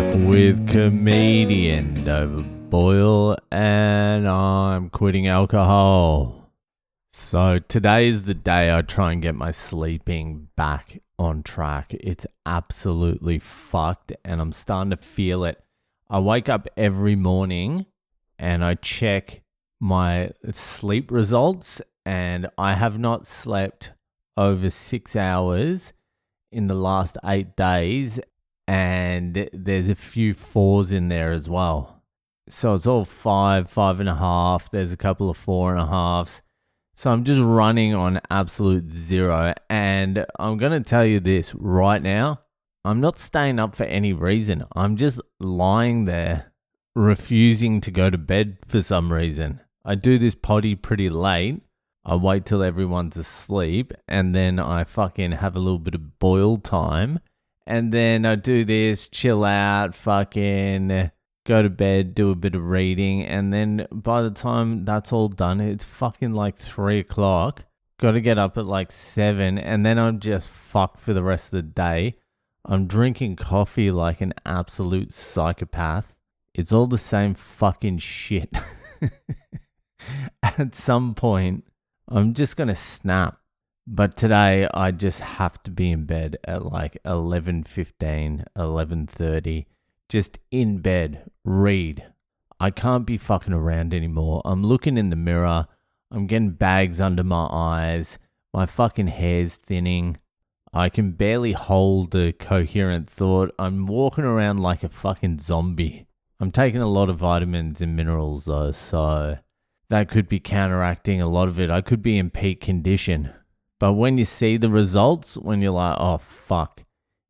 back with comedian over Boyle, and I'm quitting alcohol. So today is the day I try and get my sleeping back on track. It's absolutely fucked and I'm starting to feel it. I wake up every morning and I check my sleep results, and I have not slept over 6 hours in the last 8 days, and there's a few 4s in there as well. So it's all 5, 5.5. There's a couple of 4.5s. So I'm just running on absolute zero. And I'm going to tell you this right now. I'm not staying up for any reason. I'm just lying there, refusing to go to bed for some reason. I do this potty pretty late. I wait till everyone's asleep, and then I fucking have a little bit of Boyle time. And then I do this, chill out, fucking go to bed, do a bit of reading. And then by the time that's all done, it's fucking like 3 o'clock. Got to get up at like 7. And then I'm just fucked for the rest of the day. I'm drinking coffee like an absolute psychopath. It's all the same fucking shit. At some point, I'm just going to snap. But today, I just have to be in bed at like 11:15, 11:30. Just in bed, read. I can't be fucking around anymore. I'm looking in the mirror. I'm getting bags under my eyes. My fucking hair's thinning. I can barely hold a coherent thought. I'm walking around like a fucking zombie. I'm taking a lot of vitamins and minerals though, so that could be counteracting a lot of it. I could be in peak condition. But when you see the results, when you're like, oh, fuck,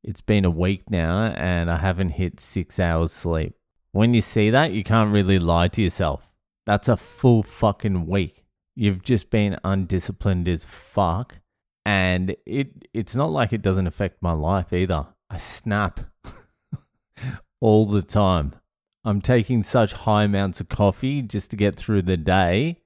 it's been a week now and I haven't hit 6 hours sleep. When you see that, you can't really lie to yourself. That's a full fucking week. You've just been undisciplined as fuck. And it's not like it doesn't affect my life either. I snap all the time. I'm taking such high amounts of coffee just to get through the day,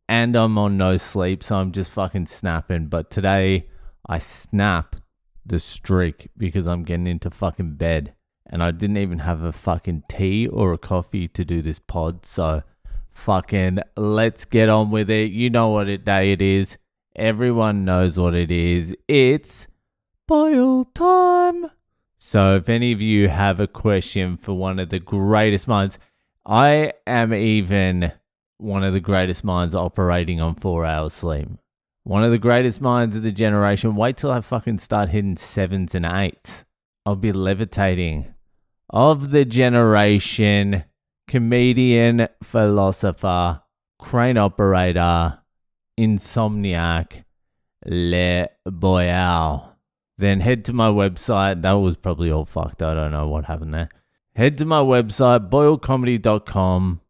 and I'm on no sleep, so I'm just fucking snapping. But today, I snap the streak because I'm getting into fucking bed, and I didn't even have a fucking tea or a coffee to do this pod, so fucking let's get on with it. You know what day it is. Everyone knows what it is. It's Boyle time. So if any of you have a question for one of the greatest minds, I am even one of the greatest minds operating on 4 hours sleep. One of the greatest minds of the generation. Wait till I fucking start hitting 7s and 8s. I'll be levitating. Of the generation, comedian, philosopher, crane operator, insomniac, Le Boyle. Then head to my website. That was probably all fucked. I don't know what happened there. Head to my website, boylecomedy.com.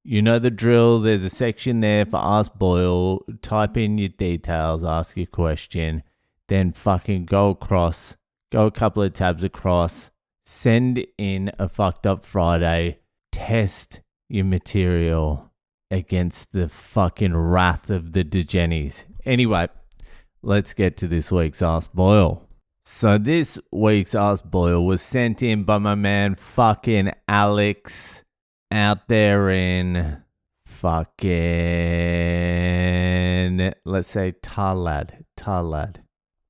You know the drill. There's a section there for Ask Boyle. Type in your details, ask your question. Then fucking go across. Go a couple of tabs across. Send in a fucked up Friday. Test your material against the fucking wrath of the degennies. Anyway, let's get to this week's Ask Boyle. So this week's Ask Boyle was sent in by my man fucking Alex out there in fucking, let's say Tarlad.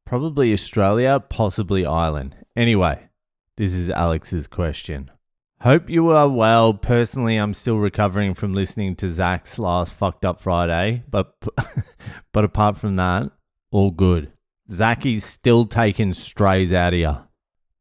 Probably Australia, possibly Ireland. Anyway, this is Alex's question. Hope you are well. Personally, I'm still recovering from listening to Zach's last fucked up Friday, but apart from that, all good. Zachy's still taking strays out of you.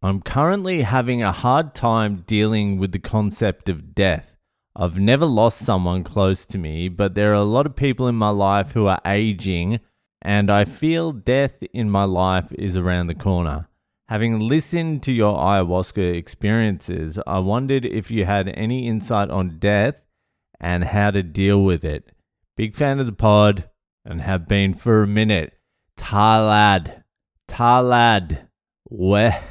I'm currently having a hard time dealing with the concept of death. I've never lost someone close to me, but there are a lot of people in my life who are aging, and I feel death in my life is around the corner. Having listened to your ayahuasca experiences, I wondered if you had any insight on death and how to deal with it. Big fan of the pod and have been for a minute. Tarlad. Where?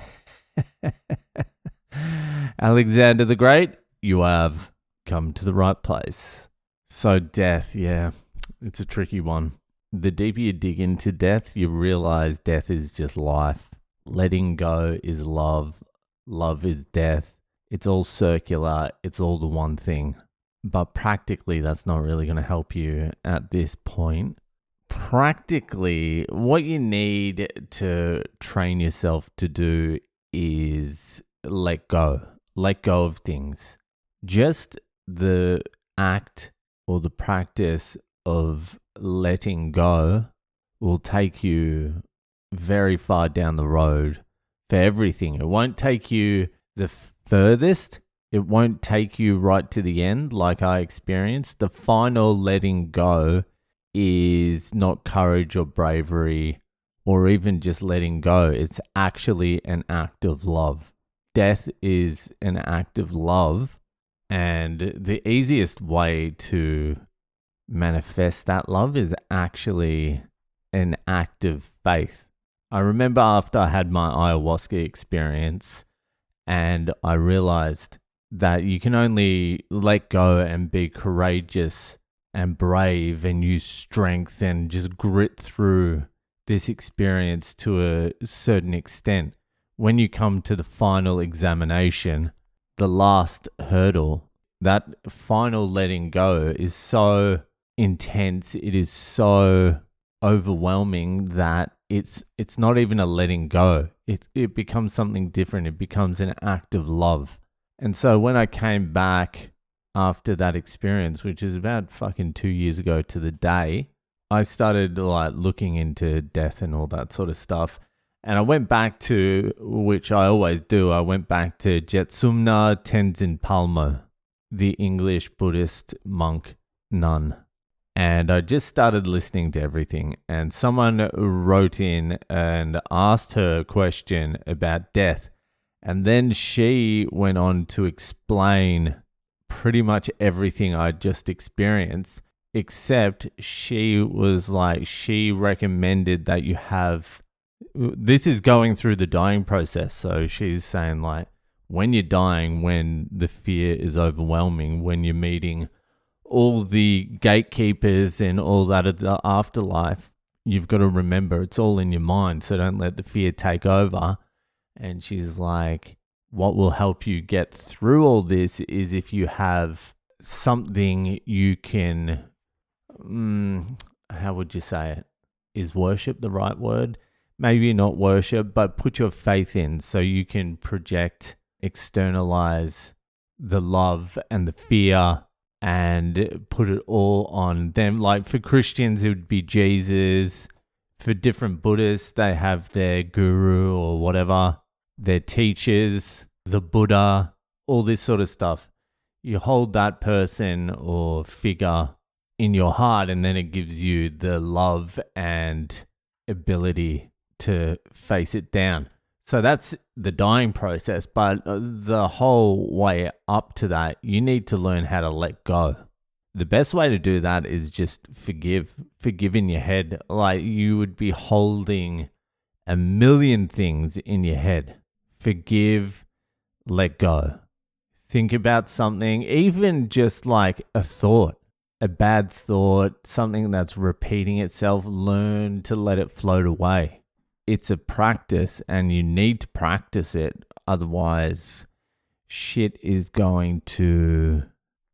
Alexander the Great, you have come to the right place. So death, yeah, it's a tricky one. The deeper you dig into death, you realize death is just life. Letting go is love. Love is death. It's all circular. It's all the one thing. But practically, that's not really going to help you at this point. Practically, what you need to train yourself to do is let go. Let go of things. Just the act or the practice of letting go will take you very far down the road for everything. It won't take you the furthest. It won't take you right to the end like I experienced. The final letting go is not courage or bravery or even just letting go. It's actually an act of love. Death is an act of love. And the easiest way to manifest that love is actually an act of faith. I remember after I had my ayahuasca experience and I realized that you can only let go and be courageous and brave and use strength and just grit through this experience to a certain extent. When you come to the final examination, the last hurdle, that final letting go is so intense, it is so overwhelming that it's not even a letting go. It becomes something different. It becomes an act of love. And so when I came back after that experience, which is about fucking 2 years ago to the day, I started like looking into death and all that sort of stuff. And I went back to, which I always do, I went back to Jetsumna Tenzin Palmo, the English Buddhist monk nun. And I just started listening to everything. And someone wrote in and asked her a question about death. And then she went on to explain pretty much everything I just experienced, except she was like, she recommended that you have, this is going through the dying process. So she's saying like, when you're dying, when the fear is overwhelming, when you're meeting all the gatekeepers and all that of the afterlife, you've got to remember it's all in your mind. So don't let the fear take over. And she's like, what will help you get through all this is if you have something you can, how would you say it? Is worship the right word? Maybe not worship, but put your faith in so you can project, externalize the love and the fear and put it all on them. Like for Christians, it would be Jesus. For different Buddhists, they have their guru or whatever, their teachers, the Buddha, all this sort of stuff. You hold that person or figure in your heart, and then it gives you the love and ability to face it down. So that's the dying process, but the whole way up to that, you need to learn how to let go. The best way to do that is just forgive in your head. Like you would be holding a million things in your head. Forgive, let go. Think about something, even just like a thought, a bad thought, something that's repeating itself, learn to let it float away. It's a practice and you need to practice it. Otherwise, shit is going to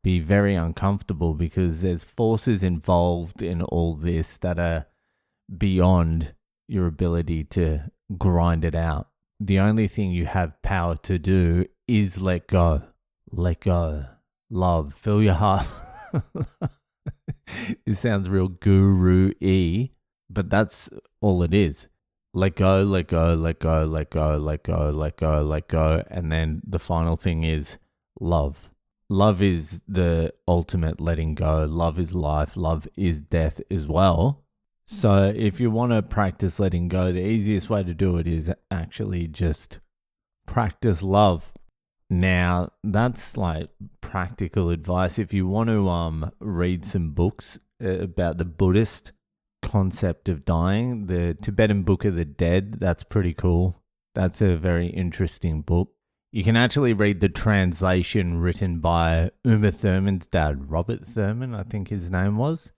be very uncomfortable because there's forces involved in all this that are beyond your ability to grind it out. The only thing you have power to do is let go. Let go. Love. Fill your heart. It sounds real guru-y, but that's all it is. Let go, let go, let go, let go, let go, let go, let go. And then the final thing is love. Love is the ultimate letting go. Love is life. Love is death as well. So if you want to practice letting go, the easiest way to do it is actually just practice love. Now, that's like practical advice. If you want to read some books about the Buddhist concept of dying, the Tibetan Book of the Dead, that's pretty cool. That's a very interesting book. You can actually read the translation written by Uma Thurman's dad, Robert Thurman, I think his name was.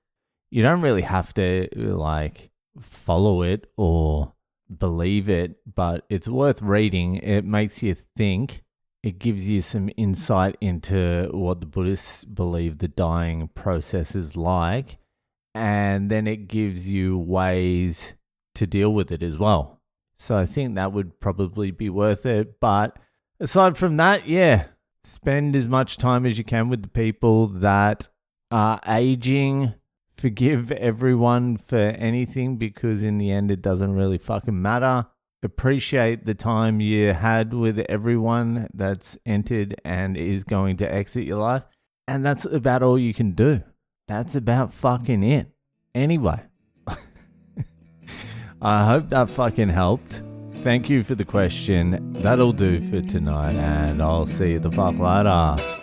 You don't really have to like follow it or believe it, but it's worth reading. It makes you think. It gives you some insight into what the Buddhists believe the dying process is like. And then it gives you ways to deal with it as well. So I think that would probably be worth it. But aside from that, yeah, spend as much time as you can with the people that are aging. Forgive everyone for anything because in the end, it doesn't really fucking matter. Appreciate the time you had with everyone that's entered and is going to exit your life. And that's about all you can do. That's about fucking it. Anyway, I hope that fucking helped. Thank you for the question. That'll do for tonight, and I'll see you the fuck later.